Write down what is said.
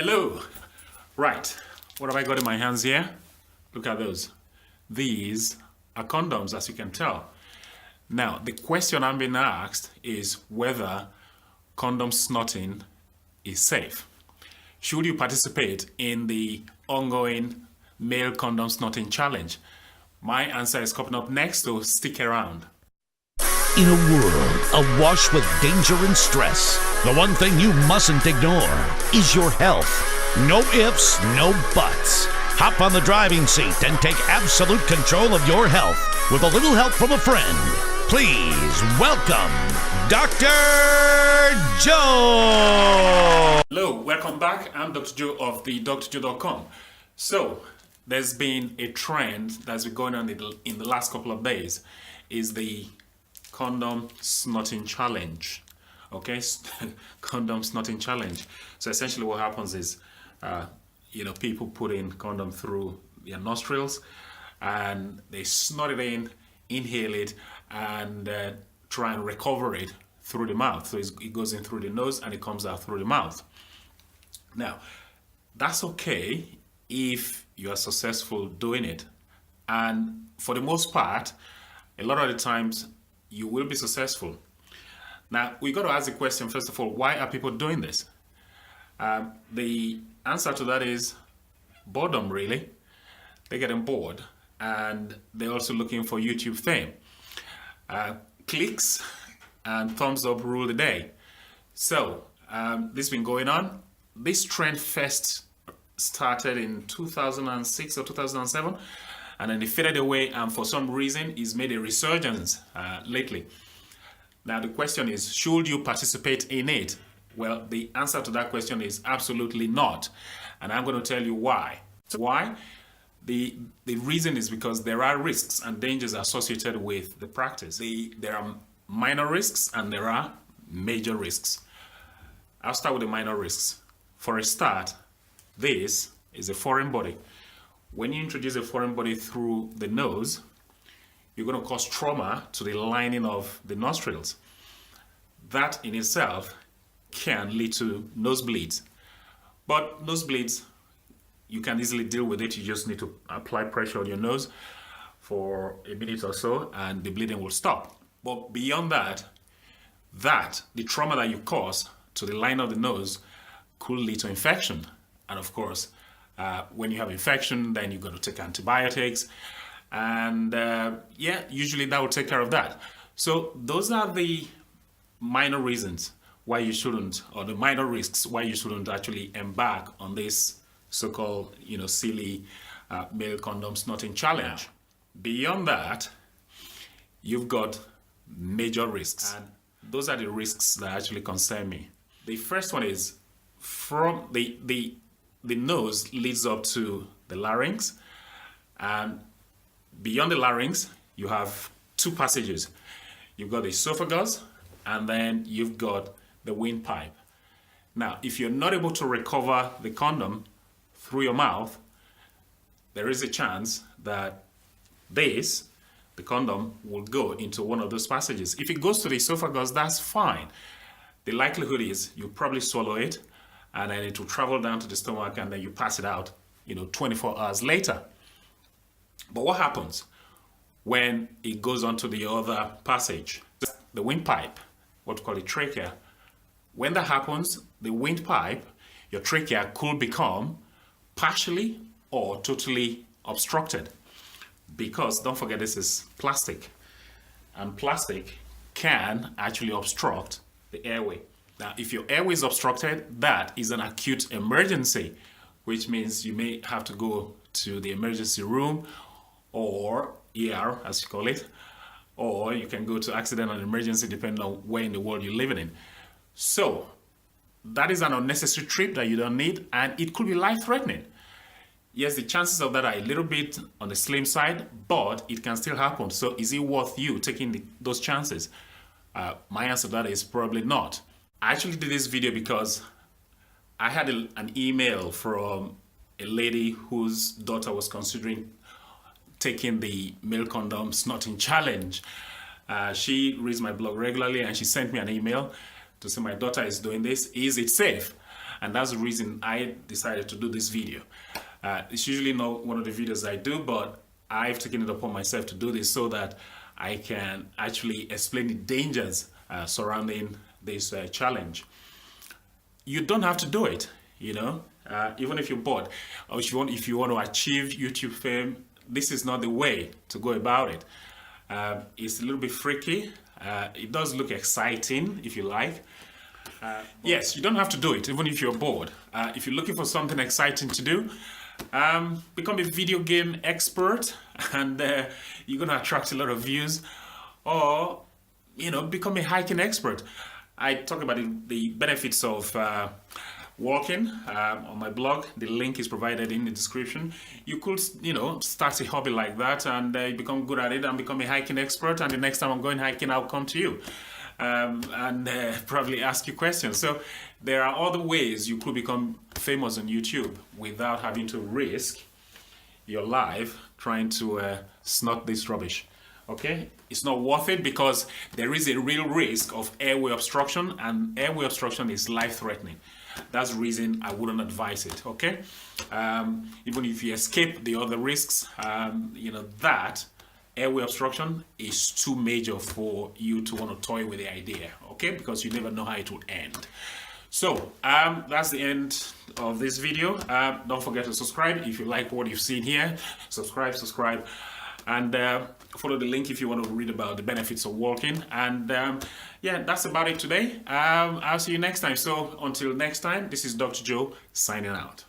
Hello. Right, what have I got in my hands here? Look at those. These are condoms, as you can tell. Now, the question I'm being asked is whether condom snorting is safe. Should you participate in the ongoing male condom snorting challenge? My answer is coming up next, so stick around. In a world awash with danger and stress, the one thing you mustn't ignore is your health. No ifs, no buts. Hop on the driving seat and take absolute control of your health with a little help from a friend. Please welcome Dr. Joe. Hello, welcome back. I'm Dr. Joe of the drjoe.com. So, there's been a trend that's been going on in the last couple of days, is the Condom Snorting challenge. Okay, Condom Snorting challenge. So essentially what happens is, people put in condom through their nostrils and they snort it in, inhale it, and try and recover it through the mouth. So it goes in through the nose and it comes out through the mouth. Now, that's okay if you are successful doing it. And for the most part, a lot of the times, you will be successful. Now, we got to ask the question, first of all, why are people doing this? The answer to that is boredom, really. They're getting bored and they're also looking for YouTube fame. Clicks and thumbs up rule the day. So, this has been going on. This trend first started in 2006 or 2007. And then it faded away, and for some reason, it's made a resurgence lately. Now, the question is, should you participate in it? Well, the answer to that question is absolutely not. And I'm going to tell you why. Why? The reason is because there are risks and dangers associated with the practice. There are minor risks and there are major risks. I'll start with the minor risks. For a start, this is a foreign body. When you introduce a foreign body through the nose, you're going to cause trauma to the lining of the nostrils. That in itself can lead to nosebleeds. But nosebleeds, you can easily deal with it. You just need to apply pressure on your nose for a minute or so and the bleeding will stop. But beyond that, the trauma that you cause to the line of the nose could lead to infection. And of course, when you have infection, then you've got to take antibiotics. And usually that will take care of that. So those are the minor reasons why you shouldn't, or the minor risks why you shouldn't actually embark on this so-called, silly male condom snorting challenge. Beyond that, you've got major risks. And those are the risks that actually concern me. The first one is from the nose leads up to the larynx, and beyond the larynx you have two passages. You've got the esophagus and then you've got the windpipe. Now, if you're not able to recover the condom through your mouth, there is a chance that the condom will go into one of those passages. If it goes to the esophagus, that's fine. The likelihood is you'll probably swallow it and then it will travel down to the stomach and then you pass it out, 24 hours later. But what happens when it goes onto the other passage? The windpipe, what we call the trachea. When that happens, the windpipe, your trachea could become partially or totally obstructed. Because, don't forget, this is plastic. And plastic can actually obstruct the airway. Now, if your airway is obstructed, that is an acute emergency, which means you may have to go to the emergency room or ER, as you call it, or you can go to accident and emergency depending on where in the world you're living in. So, that is an unnecessary trip that you don't need, and it could be life-threatening. Yes, the chances of that are a little bit on the slim side, but it can still happen. So, is it worth you taking those chances? My answer to that is probably not. I actually did this video because I had an email from a lady whose daughter was considering taking the male condom snorting challenge. She reads my blog regularly and she sent me an email to say, my daughter is doing this, is it safe? and that's the reason I decided to do this video. It's usually not one of the videos I do, but I've taken it upon myself to do this so that I can actually explain the dangers surrounding this challenge. You don't have to do it, you know, even if you're bored, or if you want to achieve YouTube fame. This is not the way to go about it. It's a little bit freaky. It does look exciting, if you like. Yes, you don't have to do it, even if you're bored. If you're looking for something exciting to do, become a video game expert, and you're going to attract a lot of views. Or, you know, become a hiking expert. I talk about the benefits of walking on my blog. The link is provided in the description. You could, you know, start a hobby like that and become good at it and become a hiking expert. And the next time I'm going hiking, I'll come to you and probably ask you questions. So there are other ways you could become famous on YouTube without having to risk your life trying to snort this rubbish. Okay, it's not worth it because there is a real risk of airway obstruction, and airway obstruction is life-threatening. That's the reason I wouldn't advise it. Okay, even if you escape the other risks, you know, that airway obstruction is too major for you to want to toy with the idea. Okay, because you never know how it would end. So that's the end of this video. Don't forget to subscribe if you like what you've seen here. Subscribe, and follow the link if you want to read about the benefits of walking. And yeah, that's about it today. I'll see you next time. So until next time, this is Dr. Joe signing out.